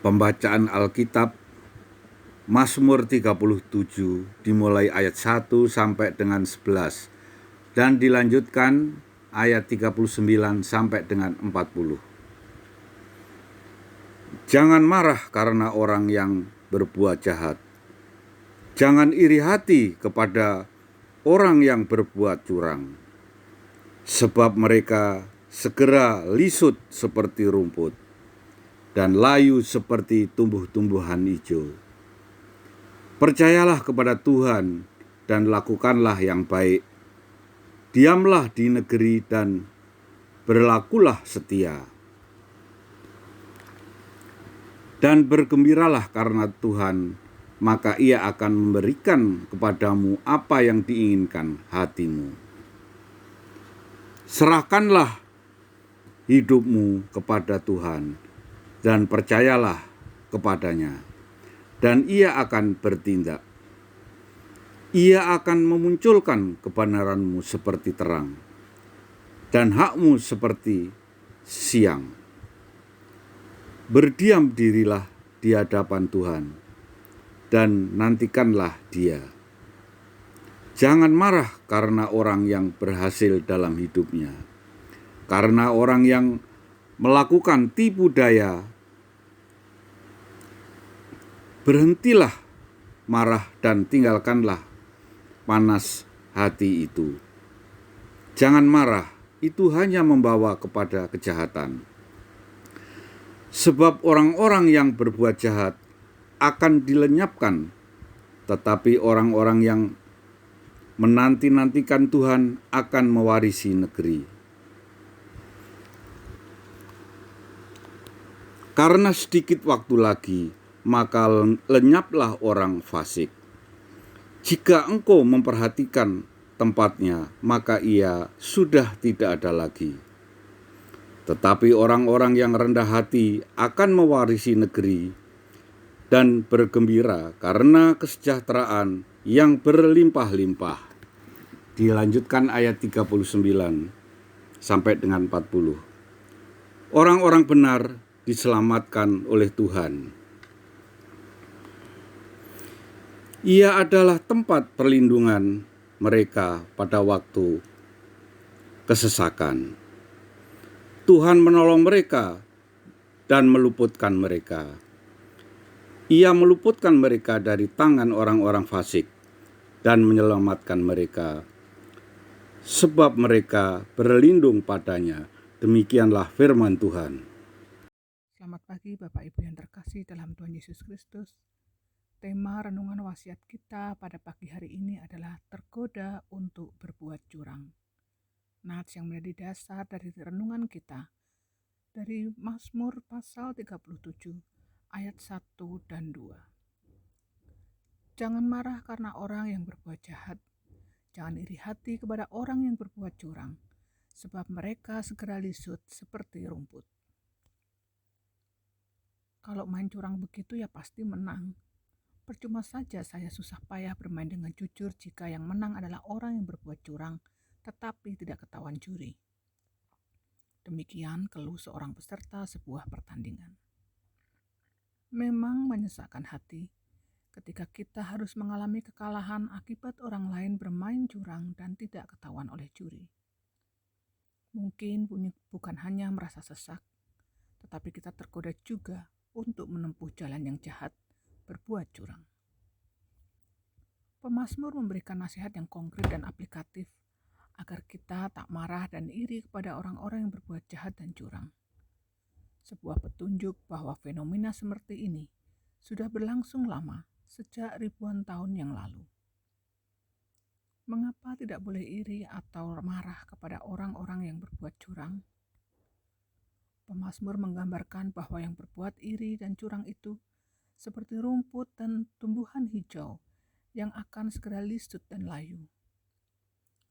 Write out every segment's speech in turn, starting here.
Pembacaan Alkitab Mazmur 37 dimulai ayat 1 sampai dengan 11 dan dilanjutkan ayat 39 sampai dengan 40. Jangan marah karena orang yang berbuat jahat. Jangan iri hati kepada orang yang berbuat curang, sebab mereka segera lisut seperti rumput dan layu seperti tumbuh-tumbuhan hijau. Percayalah kepada Tuhan dan lakukanlah yang baik. Diamlah di negeri dan berlakulah setia. Dan bergembiralah karena Tuhan, maka Ia akan memberikan kepadamu apa yang diinginkan hatimu. Serahkanlah hidupmu kepada Tuhan dan percayalah kepadanya, dan Ia akan bertindak. Ia akan memunculkan kebenaranmu seperti terang, dan hakmu seperti siang. Berdiam dirilah di hadapan Tuhan, dan nantikanlah Dia. Jangan marah karena orang yang berhasil dalam hidupnya, karena orang yang melakukan tipu daya. Berhentilah marah dan tinggalkanlah panas hati itu. Jangan marah, itu hanya membawa kepada kejahatan. Sebab orang-orang yang berbuat jahat akan dilenyapkan, tetapi orang-orang yang menanti-nantikan Tuhan akan mewarisi negeri. Karena sedikit waktu lagi, maka lenyaplah orang fasik. Jika engkau memperhatikan tempatnya, maka ia sudah tidak ada lagi. Tetapi orang-orang yang rendah hati akan mewarisi negeri dan bergembira karena kesejahteraan yang berlimpah-limpah. Dilanjutkan ayat 39 sampai dengan 40. Orang-orang benar diselamatkan oleh Tuhan. Ia adalah tempat perlindungan mereka pada waktu kesesakan. Tuhan menolong mereka dan meluputkan mereka. Ia meluputkan mereka dari tangan orang-orang fasik dan menyelamatkan mereka, sebab mereka berlindung padanya. Demikianlah firman Tuhan. Selamat pagi Bapak Ibu yang terkasih dalam Tuhan Yesus Kristus. Tema renungan wasiat kita pada pagi hari ini adalah tergoda untuk berbuat curang. Nats yang menjadi dasar dari renungan kita dari Mazmur pasal 37 ayat 1 dan 2. Jangan marah karena orang yang berbuat jahat. Jangan iri hati kepada orang yang berbuat curang, sebab mereka segera lisut seperti rumput. Kalau main curang begitu ya pasti menang. Percuma saja saya susah payah bermain dengan jujur jika yang menang adalah orang yang berbuat curang, tetapi tidak ketahuan juri. Demikian keluh seorang peserta sebuah pertandingan. Memang menyesakkan hati ketika kita harus mengalami kekalahan akibat orang lain bermain curang dan tidak ketahuan oleh juri. Mungkin bukan hanya merasa sesak, tetapi kita tergoda juga untuk menempuh jalan yang jahat, berbuat curang. Pemazmur memberikan nasihat yang konkret dan aplikatif agar kita tak marah dan iri kepada orang-orang yang berbuat jahat dan curang. Sebuah petunjuk bahwa fenomena seperti ini sudah berlangsung lama, sejak ribuan tahun yang lalu. Mengapa tidak boleh iri atau marah kepada orang-orang yang berbuat curang? Pemazmur menggambarkan bahwa yang berbuat iri dan curang itu seperti rumput dan tumbuhan hijau yang akan segera lisut dan layu.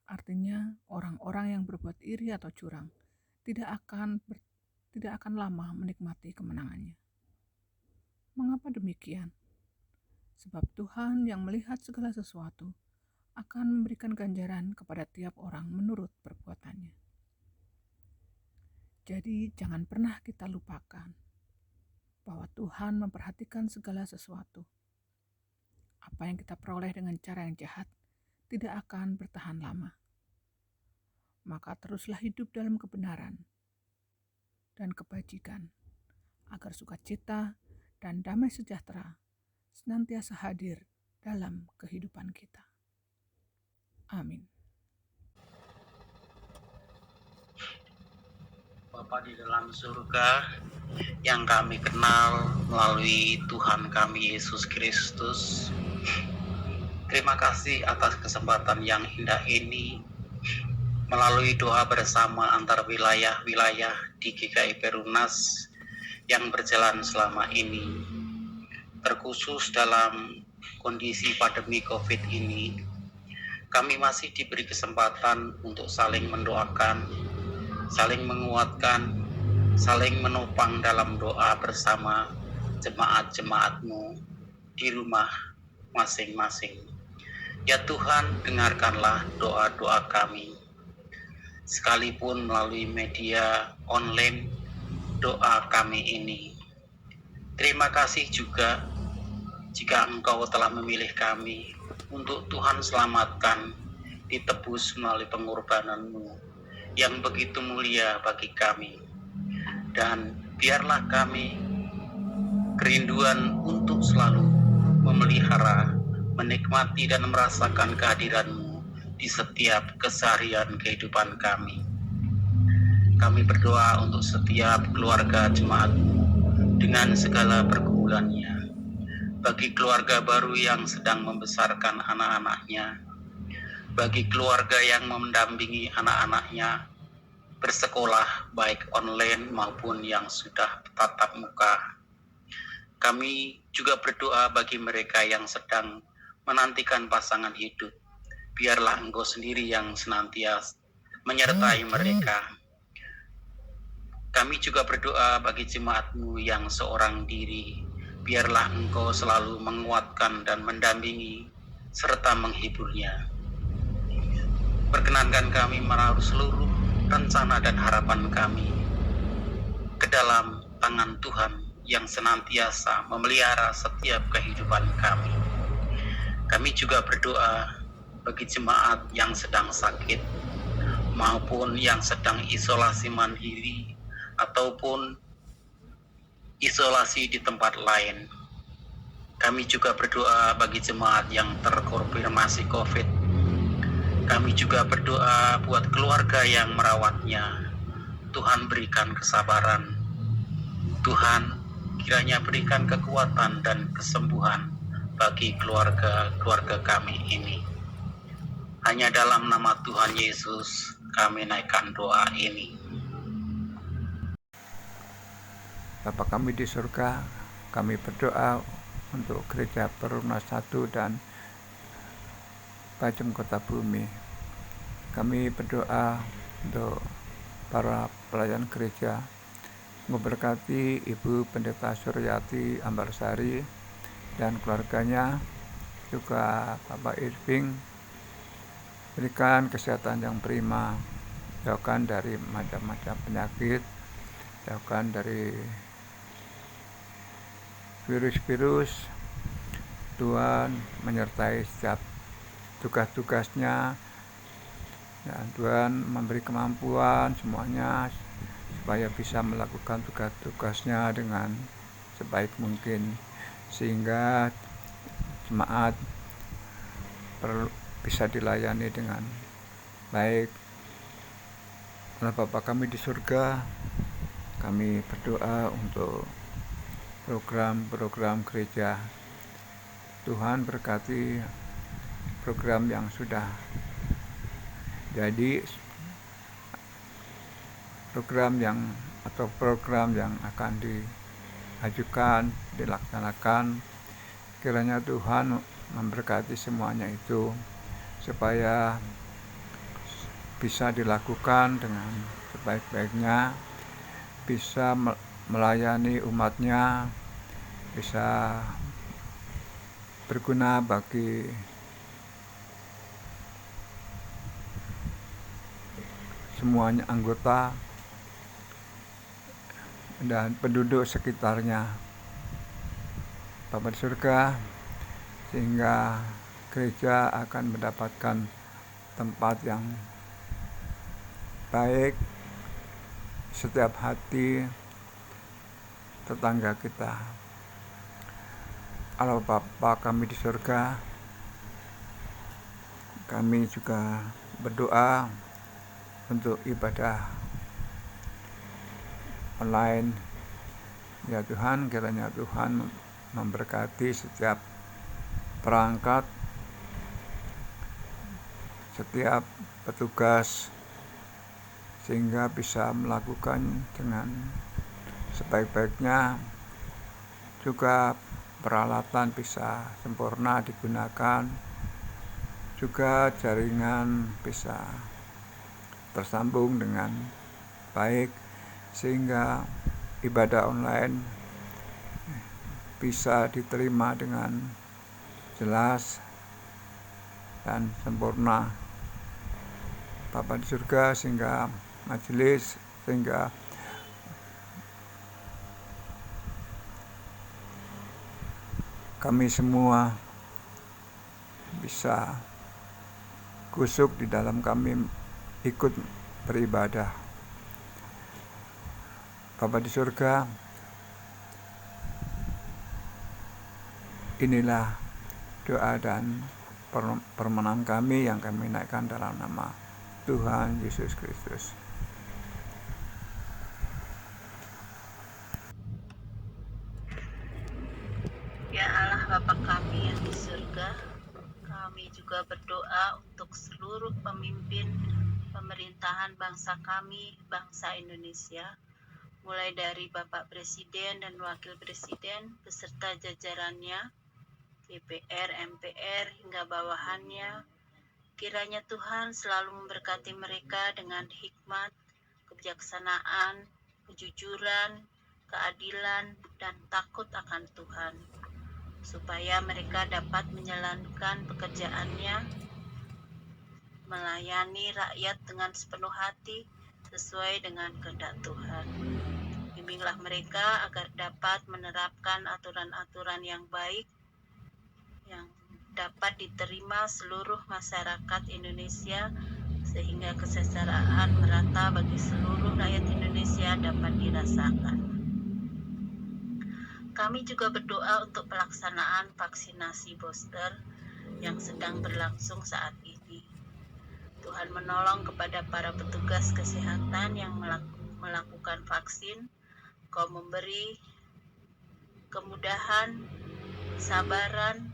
Artinya, orang-orang yang berbuat iri atau curang tidak akan lama menikmati kemenangannya. Mengapa demikian? sebab Tuhan yang melihat segala sesuatu akan memberikan ganjaran kepada tiap orang menurut perbuatannya. Jadi jangan pernah kita lupakan bahwa Tuhan memperhatikan segala sesuatu. Apa yang kita peroleh dengan cara yang jahat tidak akan bertahan lama. Maka teruslah hidup dalam kebenaran dan kebajikan, agar sukacita dan damai sejahtera senantiasa hadir dalam kehidupan kita. Amin. Bapa di dalam surga yang kami kenal melalui Tuhan kami Yesus Kristus, terima kasih atas kesempatan yang indah ini melalui doa bersama antar wilayah-wilayah di GKI Perumnas yang berjalan selama ini. Terkhusus dalam kondisi pandemi COVID ini, kami masih diberi kesempatan untuk saling mendoakan, saling menguatkan, saling menopang dalam doa bersama jemaat-jemaat-Mu di rumah masing-masing. Ya Tuhan, dengarkanlah doa-doa kami. Sekalipun melalui media online doa kami ini. Terima kasih juga jika Engkau telah memilih kami untuk Tuhan selamatkan, ditebus melalui pengorbanan-Mu yang begitu mulia bagi kami. Dan biarlah kami kerinduan untuk selalu memelihara, menikmati dan merasakan kehadiran-Mu di setiap keseharian kehidupan kami. Kami berdoa untuk setiap keluarga jemaat-Mu dengan segala pergumulannya. Bagi keluarga baru yang sedang membesarkan anak-anaknya, bagi keluarga yang mendampingi anak-anaknya bersekolah baik online maupun yang sudah tatap muka. Kami juga berdoa bagi mereka yang sedang menantikan pasangan hidup. Biarlah Engkau sendiri yang senantiasa menyertai mereka. Kami juga berdoa bagi jemaat-Mu yang seorang diri. Biarlah Engkau selalu menguatkan dan mendampingi serta menghiburnya. Perkenankan kami menaruh seluruh rencana dan harapan kami ke dalam tangan Tuhan yang senantiasa memelihara setiap kehidupan kami. Kami juga berdoa bagi jemaat yang sedang sakit maupun yang sedang isolasi mandiri ataupun isolasi di tempat lain. Kami juga berdoa bagi jemaat yang terkonfirmasi COVID. Kami juga berdoa buat keluarga yang merawatnya. Tuhan berikan kesabaran. Tuhan kiranya berikan kekuatan dan kesembuhan bagi keluarga kami ini. Hanya dalam nama Tuhan Yesus kami naikkan doa ini. Bapa kami di surga, kami berdoa untuk Gereja Perumnas 1 dan Pajem Kota Bumi. Kami berdoa untuk para pelayan gereja, memberkati Ibu Pendeta Suryati Ambarsari dan keluarganya, juga Bapak Irving, berikan kesehatan yang prima, jauhkan dari macam-macam penyakit, jauhkan dari virus-virus. Tuhan menyertai setiap tugas-tugasnya, dan Tuhan memberi kemampuan semuanya supaya bisa melakukan tugas-tugasnya dengan sebaik mungkin, sehingga jemaat bisa dilayani dengan baik. Oleh Bapa kami di surga, kami berdoa untuk program-program gereja. Tuhan berkati program yang sudah jadi, program yang akan diajukan, dilaksanakan. Kiranya Tuhan memberkati semuanya itu supaya bisa dilakukan dengan sebaik-baiknya, bisa melayani umatnya, bisa berguna bagi semuanya anggota dan penduduk sekitarnya, Bapa di surga, sehingga gereja akan mendapatkan tempat yang baik setiap hati tetangga kita. Allah Bapa kami di surga, kami juga berdoa untuk ibadah online. Ya Tuhan, kiranya Tuhan memberkati setiap perangkat, setiap petugas, sehingga bisa melakukan dengan sebaik-baiknya. Juga peralatan bisa sempurna digunakan, juga jaringan bisa tersambung dengan baik, sehingga ibadah online bisa diterima dengan jelas dan sempurna, Bapa di surga, sehingga majelis, sehingga kami semua bisa kusuk di dalam kami ikut beribadah. Bapa di surga, inilah doa dan permohonan kami yang kami naikkan dalam nama Tuhan Yesus Kristus. Ya Allah Bapa kami yang di surga, kami juga berdoa untuk seluruh pemimpin pemerintahan bangsa kami, bangsa Indonesia, mulai dari Bapak Presiden dan Wakil Presiden beserta jajarannya, DPR, MPR, hingga bawahannya. Kiranya Tuhan selalu memberkati mereka dengan hikmat, kebijaksanaan, kejujuran, keadilan, dan takut akan Tuhan, supaya mereka dapat menjalankan pekerjaannya, melayani rakyat dengan sepenuh hati sesuai dengan kehendak Tuhan. Bimbinglah mereka agar dapat menerapkan aturan-aturan yang baik yang dapat diterima seluruh masyarakat Indonesia, sehingga kesejahteraan merata bagi seluruh rakyat Indonesia dapat dirasakan. Kami juga berdoa untuk pelaksanaan vaksinasi booster yang sedang berlangsung saat ini. Tuhan menolong kepada para petugas kesehatan yang melakukan vaksin. Kau memberi kemudahan, kesabaran,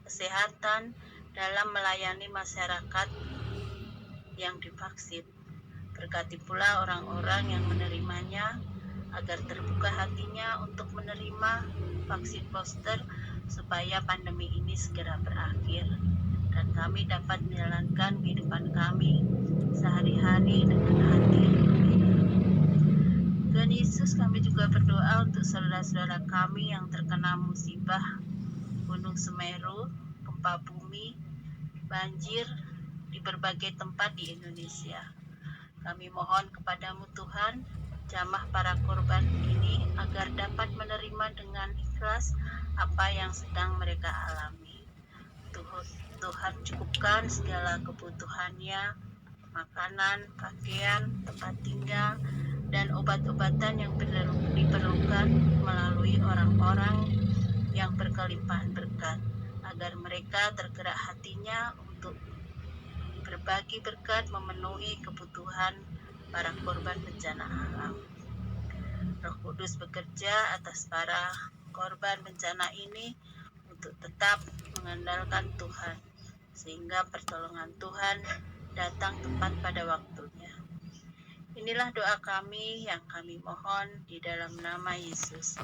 kesehatan dalam melayani masyarakat yang divaksin. Berkati pula orang-orang yang menerimanya agar terbuka hatinya untuk menerima vaksin booster supaya pandemi ini segera berakhir dan kami dapat menjalankan kehidupan kami sehari-hari dengan hati yang gembira. Tuhan Yesus, kami juga berdoa untuk saudara-saudara kami yang terkena musibah Gunung Semeru, gempa bumi, banjir di berbagai tempat di Indonesia. Kami mohon kepadamu Tuhan, jamah para korban ini agar dapat menerima dengan ikhlas apa yang sedang mereka alami. Tuhan cukupkan segala kebutuhannya, makanan, pakaian, tempat tinggal, dan obat-obatan yang diperlukan melalui orang-orang yang berkelimpahan berkat, agar mereka tergerak hatinya untuk berbagi berkat memenuhi kebutuhan para korban bencana alam. Roh Kudus bekerja atas para korban bencana ini untuk tetap mengandalkan Tuhan, sehingga pertolongan Tuhan datang tepat pada waktunya. Inilah doa kami yang kami mohon di dalam nama Yesus.